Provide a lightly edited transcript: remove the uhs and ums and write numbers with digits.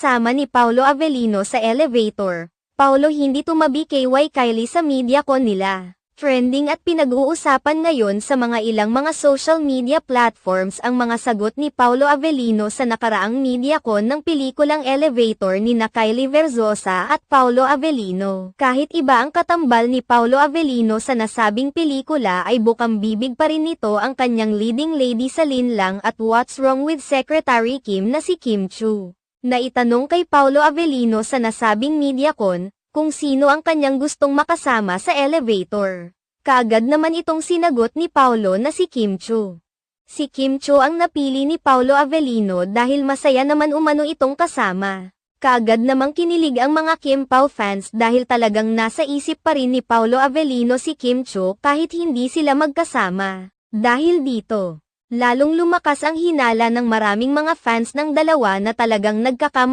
kasama ni Paolo Avellino sa elevator. Paolo hindi tumabi kay Kylie sa MediaCon nila. Trending at pinag-uusapan ngayon sa mga ilang mga social media platforms ang mga sagot ni Paolo Avellino sa nakaraang MediaCon ng pelikulang Elevator ni Kylie Verzosa at Paolo Avellino. Kahit iba ang katambal ni Paolo Avellino sa nasabing pelikula ay bukang bibig pa rin nito ang kanyang leading lady sa linlang at What's Wrong with Secretary Kim na si Kim Chu. Naitanong kay Paolo Avellino sa nasabing MediaCon kung sino ang kanyang gustong makasama sa elevator. Kaagad naman itong sinagot ni Paolo na si Kim Chu. Si Kim Chu ang napili ni Paolo Avellino dahil masaya naman umano itong kasama. Kaagad namang kinilig ang mga Kim Pao fans dahil talagang nasa isip pa rin ni Paolo Avellino si Kim Chu kahit hindi sila magkasama. Dahil dito, lalong lumakas ang hinala ng maraming mga fans ng dalawa na talagang nagkakamabuti